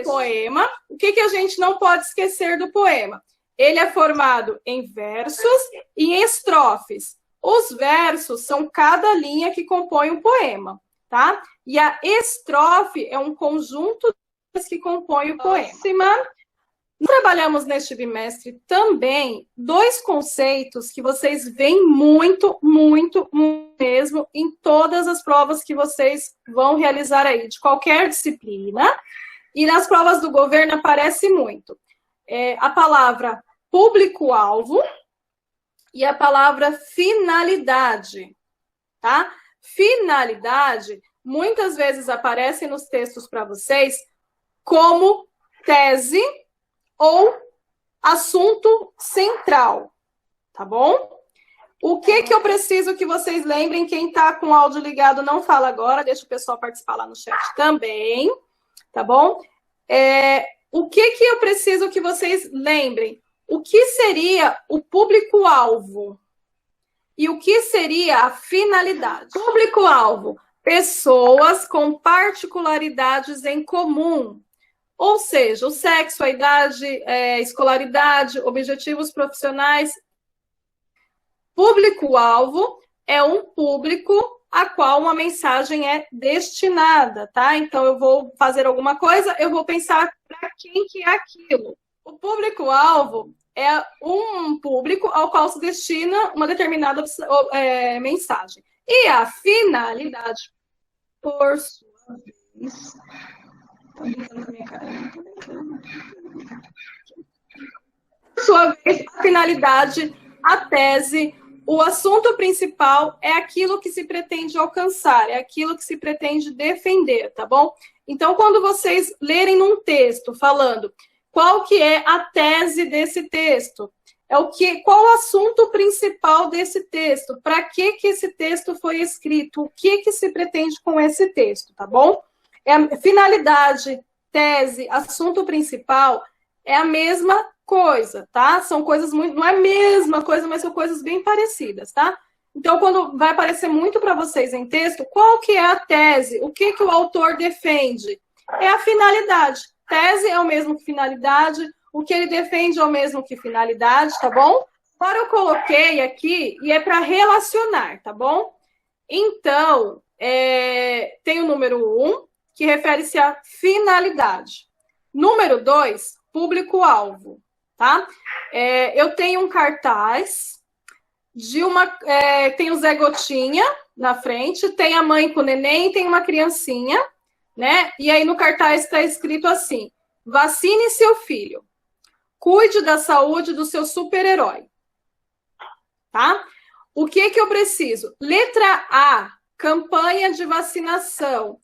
Isso. Poema. O que a gente não pode esquecer do poema? Ele é formado em versos e em estrofes. Os versos são cada linha que compõe um poema, tá? E a estrofe é um conjunto que compõe o poema. Nós trabalhamos neste bimestre também 2 conceitos que vocês veem muito mesmo em todas as provas que vocês vão realizar aí, de qualquer disciplina. E nas provas do governo aparece muito. A palavra público-alvo e a palavra finalidade, tá? Finalidade, muitas vezes aparece nos textos para vocês como tese ou assunto central, tá bom? O que eu preciso que vocês lembrem? Quem está com o áudio ligado não fala agora, deixa o pessoal participar lá no chat também, tá bom? O que eu preciso que vocês lembrem? O que seria o público-alvo? E o que seria a finalidade? Público-alvo, pessoas com particularidades em comum. Ou seja, o sexo, a idade, escolaridade, objetivos profissionais. Público-alvo é um público a qual uma mensagem é destinada, tá? Então, eu vou fazer alguma coisa, eu vou pensar para quem que é aquilo. O público-alvo é um público ao qual se destina uma determinada mensagem. E a finalidade, por sua vez... Por sua vez, a finalidade, a tese, o assunto principal é aquilo que se pretende alcançar, é aquilo que se pretende defender, tá bom? Então, quando vocês lerem num texto falando qual que é a tese desse texto, qual o assunto principal desse texto, para que esse texto foi escrito, o que se pretende com esse texto, tá bom? Finalidade, tese, assunto principal é a mesma coisa, tá? São coisas muito... Não é a mesma coisa, mas são coisas bem parecidas, tá? Então, quando vai aparecer muito para vocês em texto, qual que é a tese? O que o autor defende? É a finalidade. Tese é o mesmo que finalidade, o que ele defende é o mesmo que finalidade, tá bom? Agora eu coloquei aqui e é para relacionar, tá bom? Então, tem o número 1, que refere-se à finalidade. Número 2, público-alvo, tá? Eu tenho um cartaz de tem o Zé Gotinha na frente, tem a mãe com o neném, tem uma criancinha, né? E aí no cartaz está escrito assim: vacine seu filho, cuide da saúde do seu super-herói, tá? O que eu preciso? Letra A, campanha de vacinação.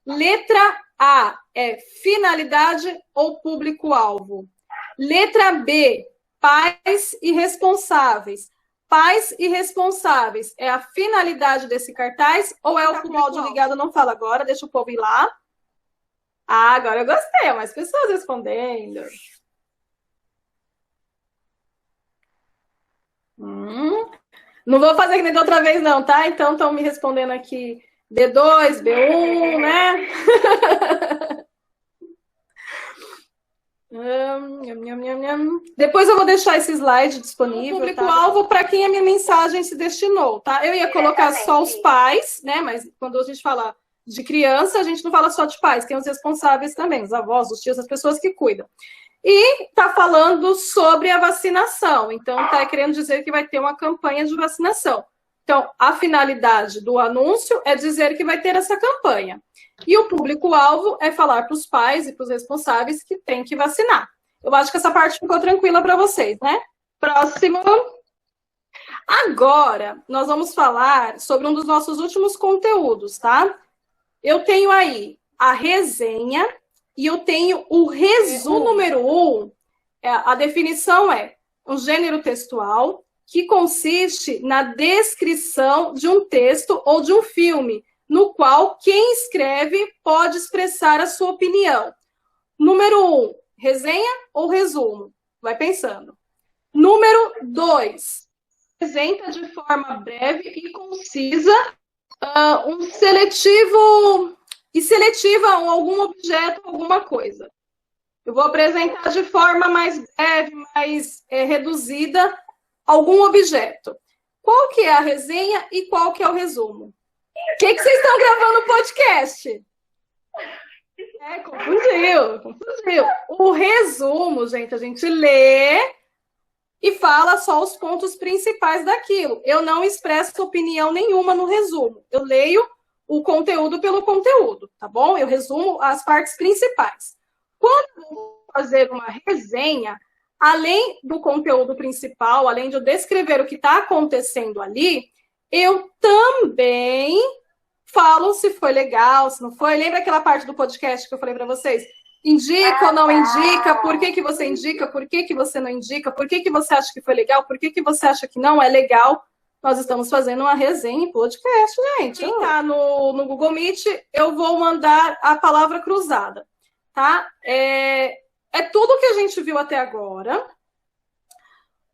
Letra A é finalidade ou público-alvo. Letra B, pais e responsáveis. Pais e responsáveis é a finalidade desse cartaz ou é o áudio ligado? Não fala agora, deixa o povo ir lá. Ah, agora eu gostei, mais pessoas respondendo. Não vou fazer que nem da outra vez não, tá? Então estão me respondendo aqui B2, B1, né? Depois eu vou deixar esse slide disponível. Público-alvo para quem a minha mensagem se destinou, tá? Eu ia colocar só os pais, né? Mas quando a gente fala de criança, a gente não fala só de pais, tem os responsáveis também, os avós, os tios, as pessoas que cuidam. E tá falando sobre a vacinação, então tá querendo dizer que vai ter uma campanha de vacinação. Então, a finalidade do anúncio é dizer que vai ter essa campanha. E o público-alvo é falar para os pais e para os responsáveis que tem que vacinar. Eu acho que essa parte ficou tranquila para vocês, né? Próximo. Agora, nós vamos falar sobre um dos nossos últimos conteúdos, tá? Eu tenho aí a resenha e eu tenho o resumo. O número 1, a definição é um gênero textual que consiste na descrição de um texto ou de um filme, no qual quem escreve pode expressar a sua opinião. Número 1, resenha ou resumo? Vai pensando. Número 2, apresenta de forma breve e concisa um seletivo, e seletiva algum objeto, alguma coisa. Eu vou apresentar de forma mais breve, mais reduzida, algum objeto. Qual que é a resenha e qual que é o resumo? O que vocês estão gravando no podcast? Confundiu. O resumo, gente, a gente lê e fala só os pontos principais daquilo. Eu não expresso opinião nenhuma no resumo. Eu leio o conteúdo pelo conteúdo, tá bom? Eu resumo as partes principais. Quando eu vou fazer uma resenha, além do conteúdo principal, além de eu descrever o que está acontecendo ali, eu também falo se foi legal, se não foi. Lembra aquela parte do podcast que eu falei para vocês? Indica ou não indica? Por que você indica? Por que você não indica? Por que você acha que foi legal? Por que você acha que não é legal? Nós estamos fazendo uma resenha em podcast, gente. Quem está no Google Meet, eu vou mandar a palavra cruzada, tá? É tudo que a gente viu até agora.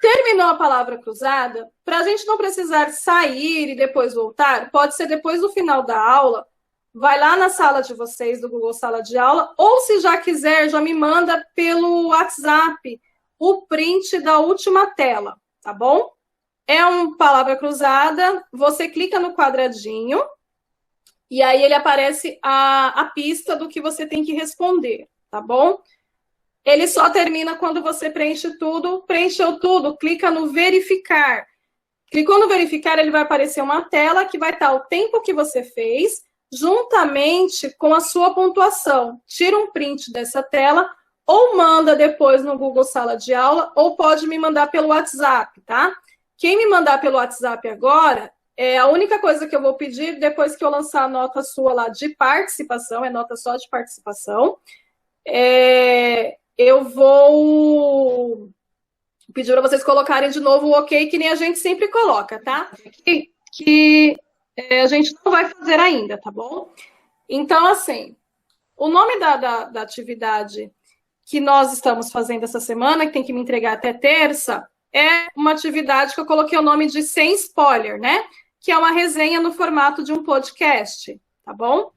Terminou a palavra cruzada, para a gente não precisar sair e depois voltar, pode ser depois do final da aula, vai lá na sala de vocês, do Google Sala de Aula, ou se já quiser, já me manda pelo WhatsApp o print da última tela, tá bom? É uma palavra cruzada, você clica no quadradinho, e aí ele aparece a pista do que você tem que responder, tá bom? Ele só termina quando você preenche tudo, preencheu tudo, clica no verificar. Clicou no verificar, ele vai aparecer uma tela que vai estar o tempo que você fez, juntamente com a sua pontuação. Tira um print dessa tela, ou manda depois no Google Sala de Aula, ou pode me mandar pelo WhatsApp, tá? Quem me mandar pelo WhatsApp agora, a única coisa que eu vou pedir, depois que eu lançar a nota sua lá de participação, é nota só de participação, eu vou pedir para vocês colocarem de novo o ok, que nem a gente sempre coloca, tá? Que a gente não vai fazer ainda, tá bom? Então, assim, o nome da atividade que nós estamos fazendo essa semana, que tem que me entregar até terça, é uma atividade que eu coloquei o nome de Sem Spoiler, né? Que é uma resenha no formato de um podcast, tá bom?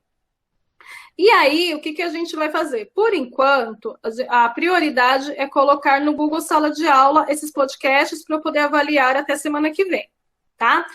E aí, o que a gente vai fazer? Por enquanto, a prioridade é colocar no Google Sala de Aula esses podcasts para eu poder avaliar até semana que vem, tá?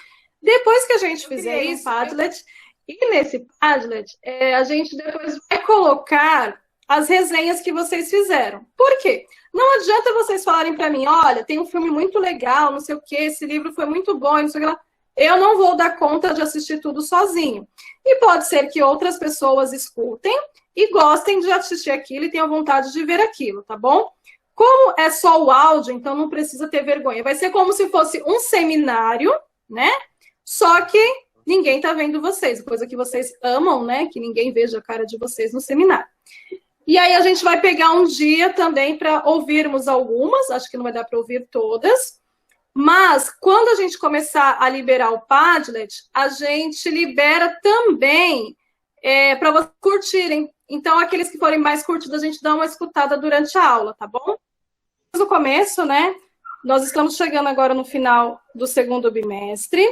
Depois que a gente fizer isso, Padlet, e nesse Padlet, a gente depois vai colocar as resenhas que vocês fizeram. Por quê? Não adianta vocês falarem para mim, olha, tem um filme muito legal, não sei o quê, esse livro foi muito bom, não sei o que lá. Eu não vou dar conta de assistir tudo sozinho. E pode ser que outras pessoas escutem e gostem de assistir aquilo e tenham vontade de ver aquilo, tá bom? Como é só o áudio, então não precisa ter vergonha. Vai ser como se fosse um seminário, né? Só que ninguém tá vendo vocês, coisa que vocês amam, né? Que ninguém veja a cara de vocês no seminário. E aí a gente vai pegar um dia também para ouvirmos algumas, acho que não vai dar para ouvir todas. Mas, quando a gente começar a liberar o Padlet, a gente libera também para vocês curtirem. Então, aqueles que forem mais curtidos, a gente dá uma escutada durante a aula, tá bom? No começo, né? Nós estamos chegando agora no final do segundo bimestre.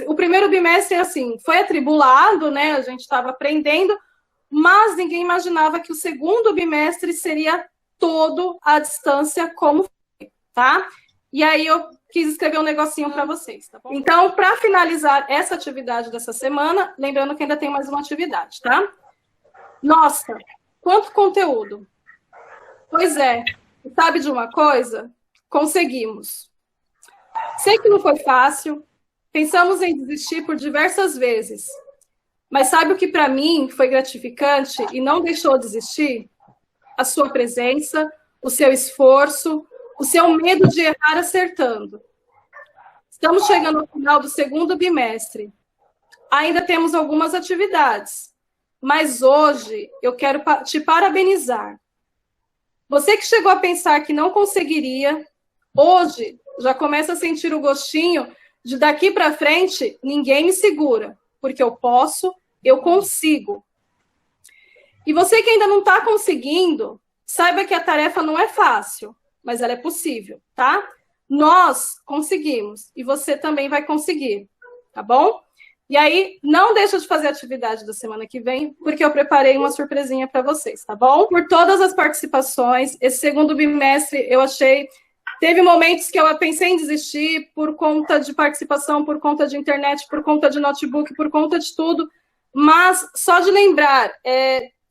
O primeiro bimestre, assim, foi atribulado, né? A gente estava aprendendo, mas ninguém imaginava que o segundo bimestre seria todo à distância como foi, tá? E aí eu quis escrever um negocinho para vocês, tá bom? Então, para finalizar essa atividade dessa semana, lembrando que ainda tem mais uma atividade, tá? Nossa, quanto conteúdo! Pois é, sabe de uma coisa? Conseguimos. Sei que não foi fácil, pensamos em desistir por diversas vezes, mas sabe o que para mim foi gratificante e não deixou desistir? A sua presença, o seu esforço, o seu medo de errar acertando. Estamos chegando ao final do segundo bimestre. Ainda temos algumas atividades, mas hoje eu quero te parabenizar. Você que chegou a pensar que não conseguiria, hoje já começa a sentir o gostinho de daqui para frente ninguém me segura, porque eu posso, eu consigo. E você que ainda não está conseguindo, saiba que a tarefa não é fácil, mas ela é possível, tá? Nós conseguimos e você também vai conseguir, tá bom? E aí, não deixa de fazer a atividade da semana que vem, porque eu preparei uma surpresinha para vocês, tá bom? Por todas as participações, esse segundo bimestre eu achei... Teve momentos que eu pensei em desistir por conta de participação, por conta de internet, por conta de notebook, por conta de tudo, mas só de lembrar,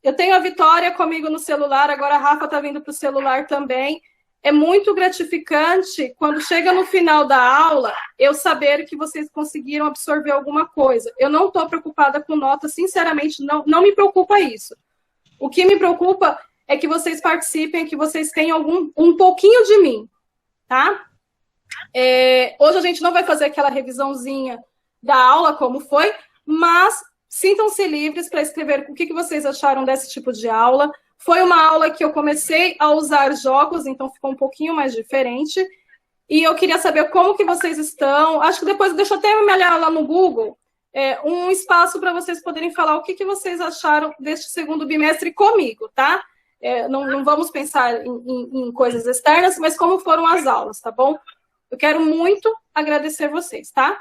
eu tenho a Vitória comigo no celular, agora a Rafa está vindo para o celular também. É muito gratificante quando chega no final da aula eu saber que vocês conseguiram absorver alguma coisa. Eu não estou preocupada com nota, sinceramente, não me preocupa isso. O que me preocupa é que vocês participem, que vocês tenham um pouquinho de mim, tá? Hoje a gente não vai fazer aquela revisãozinha da aula como foi, mas sintam-se livres para escrever o que vocês acharam desse tipo de aula. Foi uma aula que eu comecei a usar jogos, então ficou um pouquinho mais diferente. E eu queria saber como que vocês estão. Acho que depois, deixa eu até me olhar lá no Google, um espaço para vocês poderem falar o que vocês acharam deste segundo bimestre comigo, tá? Não vamos pensar em coisas externas, mas como foram as aulas, tá bom? Eu quero muito agradecer vocês, tá?